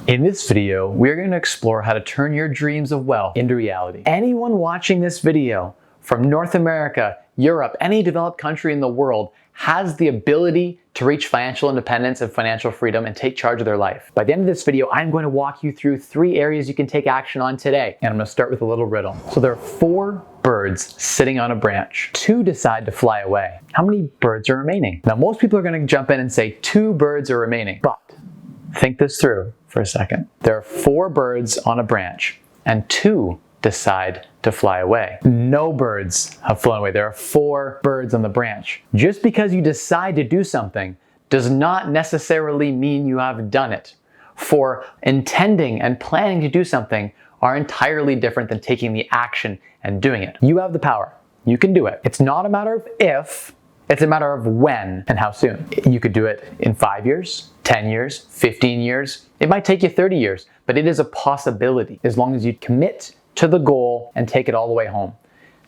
In this video, we're going to explore how to turn your dreams of wealth into reality. Anyone watching this video from North America, Europe, any developed country in the world has the ability to reach financial independence and financial freedom and take charge of their life. By the end of this video, I'm going to walk you through 3 areas you can take action on today. And I'm going to start with a little riddle. So there are 4 birds sitting on a branch. 2 decide to fly away. How many birds are remaining? Now, most people are going to jump in and say 2 birds are remaining, but think this through for a second. There are 4 birds on a branch and 2 decide to fly away. No birds have flown away. There are 4 birds on the branch. Just because you decide to do something does not necessarily mean you have done it. For intending and planning to do something are entirely different than taking the action and doing it. You have the power. You can do it. It's not a matter of if, it's a matter of when and how soon. You could do it in 5 years, 10 years, 15 years. It might take you 30 years, but it is a possibility as long as you commit to the goal and take it all the way home.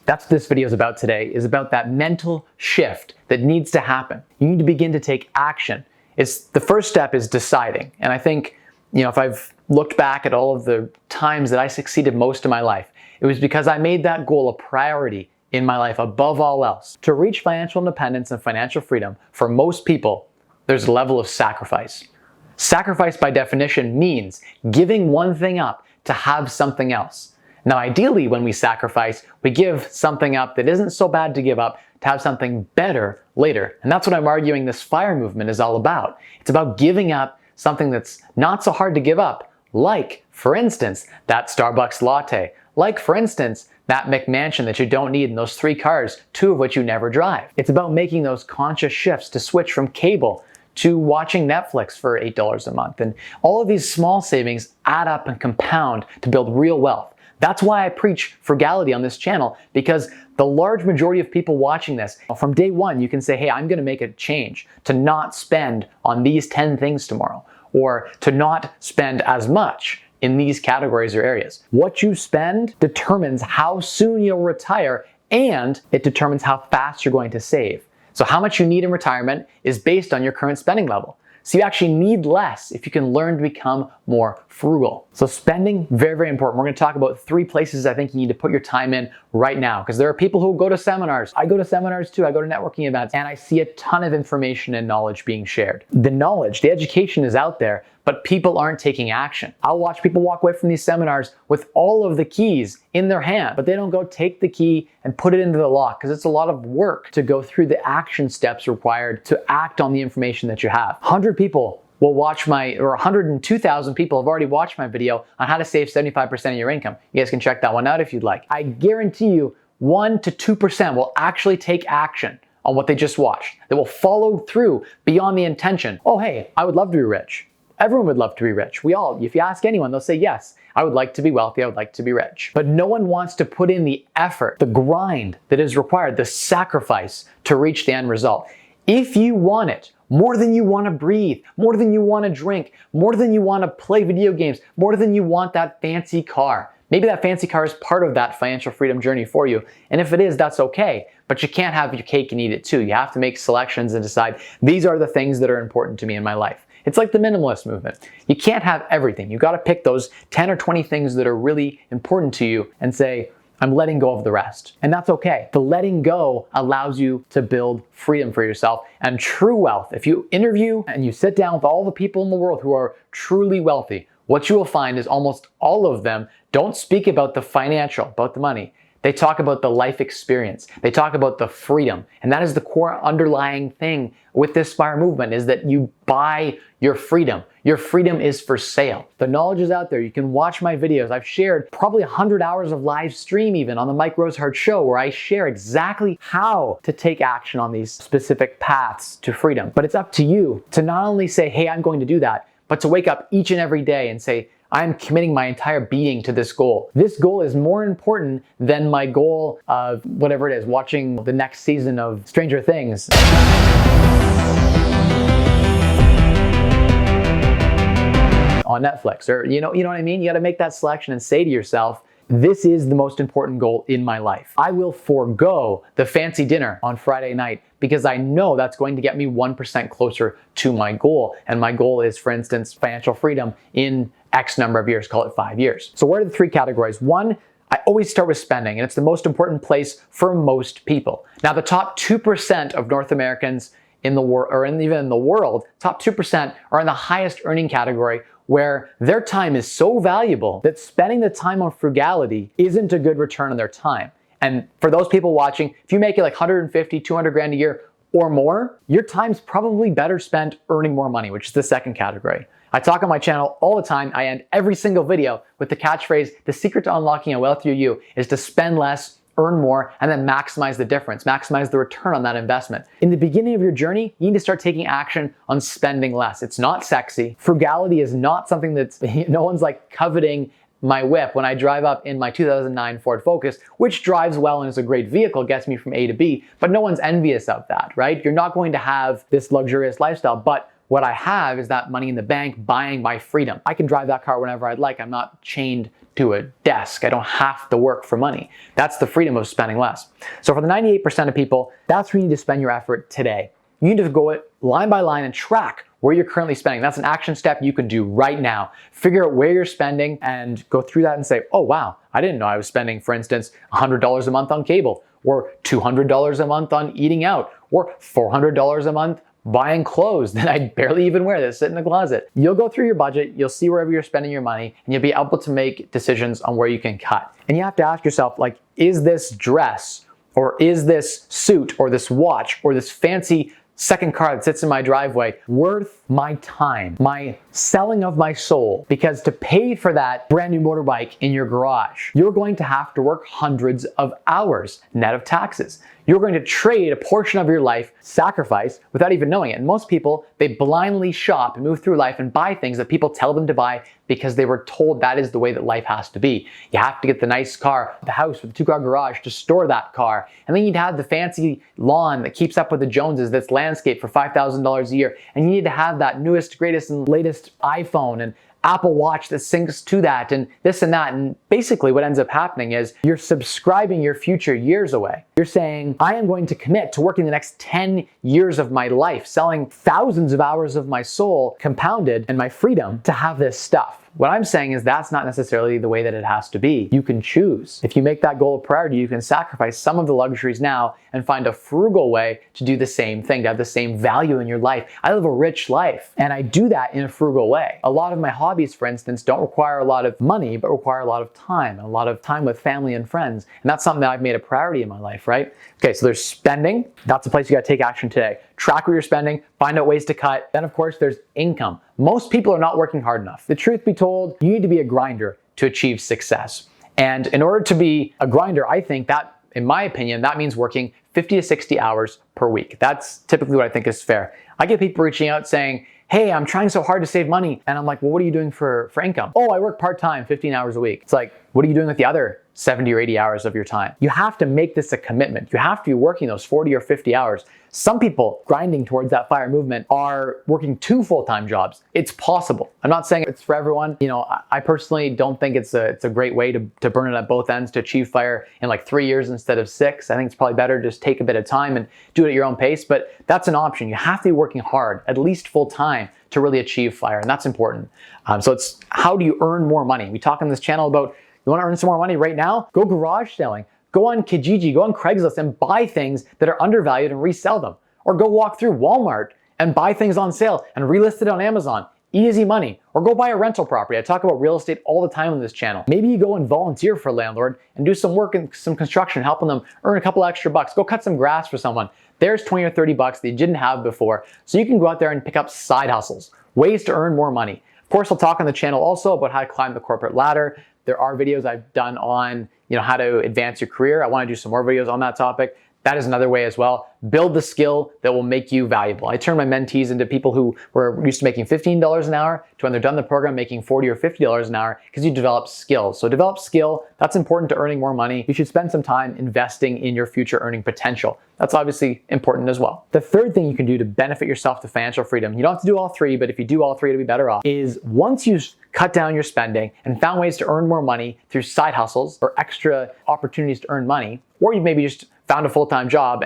That's what this video is about today, is about that mental shift that needs to happen. You need to begin to take action. The first step is deciding. And I think, if I've looked back at all of the times that I succeeded most in my life, it was because I made that goal a priority in my life above all else. To reach financial independence and financial freedom, for most people, there's a level of sacrifice. Sacrifice by definition means giving one thing up to have something else. Now, ideally, when we sacrifice, we give something up that isn't so bad to give up to have something better later. And that's what I'm arguing this FIRE movement is all about. It's about giving up something that's not so hard to give up, like, for instance, that Starbucks latte. Like, for instance, that McMansion that you don't need and those 3 cars, 2 of which you never drive. It's about making those conscious shifts to switch from cable to watching Netflix for $8 a month. And all of these small savings add up and compound to build real wealth. That's why I preach frugality on this channel, because the large majority of people watching this, from day one, you can say, hey, I'm going to make a change to not spend on these 10 things tomorrow, or to not spend as much in these categories or areas. What you spend determines how soon you'll retire, and it determines how fast you're going to save. So how much you need in retirement is based on your current spending level. So you actually need less if you can learn to become more frugal. So spending, very, very important. We're going to talk about 3 places I think you need to put your time in right now, because there are people who go to seminars. I go to seminars too. I go to networking events, and I see a ton of information and knowledge being shared. The knowledge, the education is out there, but people aren't taking action. I'll watch people walk away from these seminars with all of the keys in their hand, but they don't go take the key and put it into the lock, because it's a lot of work to go through the action steps required to act on the information that you have. 100 people will watch or 102,000 people have already watched my video on how to save 75% of your income. You guys can check that one out if you'd like. I guarantee you 1 to 2% will actually take action on what they just watched. They will follow through beyond the intention. Oh, hey, I would love to be rich. Everyone would love to be rich. If you ask anyone, they'll say, yes, I would like to be wealthy, I would like to be rich. But no one wants to put in the effort, the grind that is required, the sacrifice to reach the end result. If you want it more than you want to breathe, more than you want to drink, more than you want to play video games, more than you want that fancy car, maybe that fancy car is part of that financial freedom journey for you. And if it is, that's okay. But you can't have your cake and eat it too. You have to make selections and decide, these are the things that are important to me in my life. It's like the minimalist movement. You can't have everything. You got to pick those 10 or 20 things that are really important to you and say, I'm letting go of the rest. And that's okay. The letting go allows you to build freedom for yourself and true wealth. If you interview and you sit down with all the people in the world who are truly wealthy, what you will find is almost all of them don't speak about the financial, about the money. They talk about the life experience. They talk about the freedom. And that is the core underlying thing with this FIRE movement, is that you buy your freedom. Your freedom is for sale. The knowledge is out there. You can watch my videos. I've shared probably 100 hours of live stream even on the Mike Rosehart show, where I share exactly how to take action on these specific paths to freedom. But it's up to you to not only say, hey, I'm going to do that, but to wake up each and every day and say, I'm committing my entire being to this goal. This goal is more important than my goal of whatever it is, watching the next season of Stranger Things. On Netflix, or you know what I mean? You got to make that selection and say to yourself, this is the most important goal in my life. I will forego the fancy dinner on Friday night because I know that's going to get me 1% closer to my goal. And my goal is, for instance, financial freedom in X number of years, call it 5 years. So what are the three categories? One, I always start with spending, and it's the most important place for most people. Now, the top 2% of North Americans in the world, or even in the world, top 2% are in the highest earning category, where their time is so valuable that spending the time on frugality isn't a good return on their time. And for those people watching, if you make it like 150, 200 grand a year or more, your time's probably better spent earning more money, which is the second category. I talk on my channel all the time. I end every single video with the catchphrase, the secret to unlocking a wealthier you is to spend less, earn more, and then maximize the difference, maximize the return on that investment. In the beginning of your journey, you need to start taking action on spending less. It's not sexy. Frugality is not something that's, no one's like coveting my whip when I drive up in my 2009 Ford Focus, which drives well and is a great vehicle, gets me from A to B, but no one's envious of that, right? You're not going to have this luxurious lifestyle, but what I have is that money in the bank buying my freedom. I can drive that car whenever I'd like. I'm not chained to a desk. I don't have to work for money. That's the freedom of spending less. So for the 98% of people, that's where you need to spend your effort today. You need to go it line by line and track where you're currently spending. That's an action step you can do right now. Figure out where you're spending and go through that and say, oh wow, I didn't know I was spending, for instance, $100 a month on cable, or $200 a month on eating out, or $400 a month buying clothes that I barely even wear that sit in the closet. You'll go through your budget, you'll see wherever you're spending your money, and you'll be able to make decisions on where you can cut. And you have to ask yourself, like, is this dress, or is this suit, or this watch, or this fancy second car that sits in my driveway worth my time, my selling of my soul? Because to pay for that brand new motorbike in your garage, you're going to have to work hundreds of hours net of taxes. You're going to trade a portion of your life, sacrifice, without even knowing it. And most people, they blindly shop and move through life and buy things that people tell them to buy because they were told that is the way that life has to be. You have to get the nice car, the house with the 2-car garage to store that car. And then you'd have the fancy lawn that keeps up with the Joneses that's landscaped for $5,000 a year. And you need to have that newest, greatest, and latest iPhone and Apple Watch that syncs to that and this and that. And basically what ends up happening is you're subscribing your future years away. You're saying, I am going to commit to working the next 10 years of my life, selling thousands of hours of my soul compounded and my freedom to have this stuff. What I'm saying is that's not necessarily the way that it has to be. You can choose. If you make that goal a priority, you can sacrifice some of the luxuries now and find a frugal way to do the same thing, to have the same value in your life. I live a rich life, and I do that in a frugal way. A lot of my hobbies, for instance, don't require a lot of money, but require a lot of time, and a lot of time with family and friends. And that's something that I've made a priority in my life, right? Okay, so there's spending. That's a place you gotta take action today. Track where you're spending, find out ways to cut. Then of course, there's income. Most people are not working hard enough. The truth be told, you need to be a grinder to achieve success. And in order to be a grinder, I think that, in my opinion, that means working 50 to 60 hours per week. That's typically what I think is fair. I get people reaching out saying, hey, I'm trying so hard to save money. And I'm like, well, what are you doing for income? Oh, I work part-time, 15 hours a week. It's like, what are you doing with the other 70 or 80 hours of your time? You have to make this a commitment. You have to be working those 40 or 50 hours. Some people grinding towards that FIRE movement are working 2 full-time jobs. It's possible. I'm not saying it's for everyone. You know, I personally don't think it's a great way to burn it at both ends, to achieve FIRE in like 3 years instead of 6. I think it's probably better to just take a bit of time and do it at your own pace, but that's an option. You have to be working hard, at least full-time, to really achieve FIRE, and that's important. So it's how do you earn more money? We talk on this channel about, you wanna earn some more money right now? Go garage selling. Go on Kijiji, go on Craigslist and buy things that are undervalued and resell them. Or go walk through Walmart and buy things on sale and relist it on Amazon. Easy money. Or go buy a rental property. I talk about real estate all the time on this channel. Maybe you go and volunteer for a landlord and do some work and some construction, helping them earn a couple extra bucks. Go cut some grass for someone. There's 20 or 30 bucks that you didn't have before. So you can go out there and pick up side hustles, ways to earn more money. Of course, I'll talk on the channel also about how to climb the corporate ladder. There are videos I've done on, how to advance your career. I want to do some more videos on that topic. That is another way as well. Build the skill that will make you valuable. I turn my mentees into people who were used to making $15 an hour to, when they're done the program, making $40 or $50 an hour, because you develop skills. So develop skill. That's important to earning more money. You should spend some time investing in your future earning potential. That's obviously important as well. The third thing you can do to benefit yourself to financial freedom, you don't have to do all three, but if you do all three, it'll be better off, is once you cut down your spending, and found ways to earn more money through side hustles or extra opportunities to earn money, or you've maybe just found a full-time job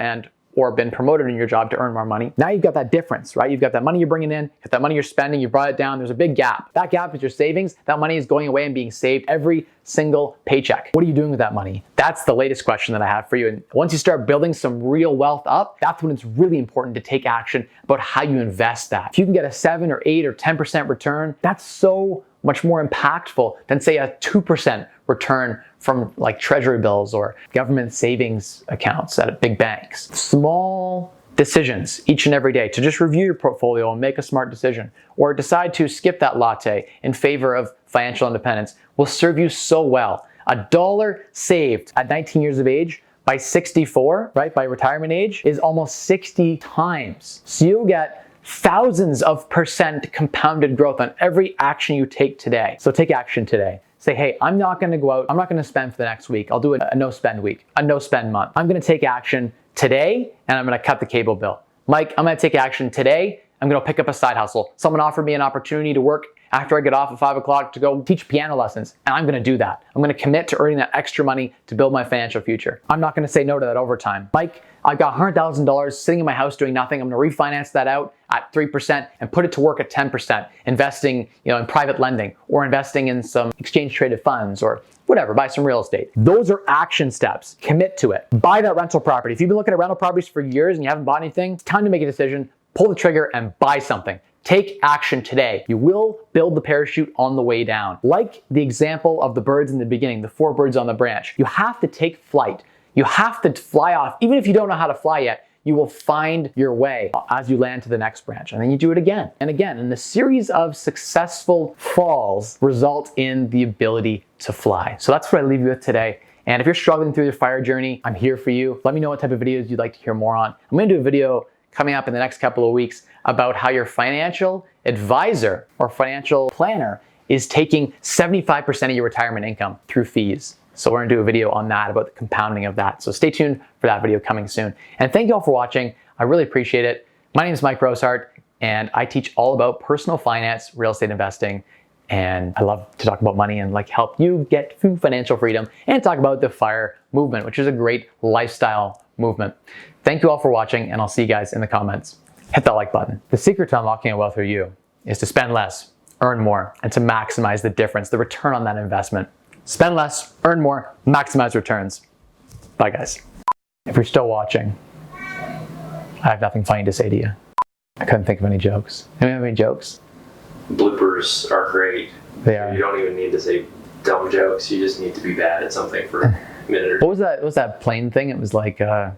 or been promoted in your job to earn more money. Now you've got that difference, right? You've got that money you're bringing in, got that money you're spending, you brought it down, there's a big gap. That gap is your savings, that money is going away and being saved every single paycheck. What are you doing with that money? That's the latest question that I have for you. And once you start building some real wealth up, that's when it's really important to take action about how you invest that. If you can get a 7 or 8 or 10% return, that's so much more impactful than say a 2% return from like treasury bills or government savings accounts at big banks. Small decisions each and every day to just review your portfolio and make a smart decision, or decide to skip that latte in favor of financial independence, will serve you so well. $1 saved at 19 years of age by 64, right, by retirement age, is almost 60 times. So you'll get thousands of percent compounded growth on every action you take today. So take action today. Say, hey, I'm not gonna go out, I'm not gonna spend for the next week. I'll do a no spend week, a no spend month. I'm gonna take action today and I'm gonna cut the cable bill. Mike, I'm gonna take action today. I'm gonna pick up a side hustle. Someone offered me an opportunity to work after I get off at 5 o'clock to go teach piano lessons, and I'm gonna do that. I'm gonna commit to earning that extra money to build my financial future. I'm not gonna say no to that overtime. Mike, I've got $100,000 sitting in my house doing nothing. I'm gonna refinance that out at 3% and put it to work at 10%, investing in private lending or investing in some exchange traded funds or whatever, buy some real estate. Those are action steps. Commit to it. Buy that rental property. If you've been looking at rental properties for years and you haven't bought anything, it's time to make a decision, pull the trigger and buy something. Take action today. You will build the parachute on the way down. Like the example of the birds in the beginning, the 4 birds on the branch. You have to take flight. You have to fly off. Even if you don't know how to fly yet, you will find your way as you land to the next branch. And then you do it again and again. And the series of successful falls result in the ability to fly. So that's what I leave you with today. And if you're struggling through your fire journey, I'm here for you. Let me know what type of videos you'd like to hear more on. I'm gonna do a video coming up in the next couple of weeks about how your financial advisor or financial planner is taking 75% of your retirement income through fees. So we're gonna do a video on that, about the compounding of that. So stay tuned for that video coming soon. And thank you all for watching. I really appreciate it. My name is Mike Rosehart, and I teach all about personal finance, real estate investing, and I love to talk about money and help you get to financial freedom and talk about the FIRE movement, which is a great lifestyle movement. Thank you all for watching, and I'll see you guys in the comments. Hit that like button. The secret to unlocking a wealth for you is to spend less, earn more, and to maximize the difference, the return on that investment. Spend less, earn more, maximize returns. Bye guys. If you're still watching, I have nothing funny to say to you. I couldn't think of any jokes. Anyone have any jokes? Bloopers are great. They are. You don't even need to say dumb jokes. You just need to be bad at something for a minute or two. What was that plane thing? It was like a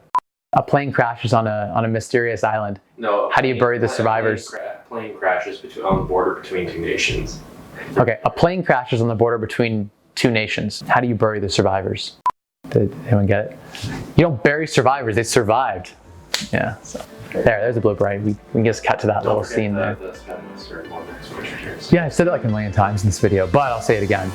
plane crashes on a mysterious island. No. How do you bury the survivors? Plane crashes on the border between 2 nations. Okay, a plane crashes on the border between 2 nations. How do you bury the survivors? Did anyone get it? You don't bury survivors, they survived. Yeah, so there's a blooper, right? We can just cut to that little scene there. The Yeah, I've said it like a million times in this video, but I'll say it again.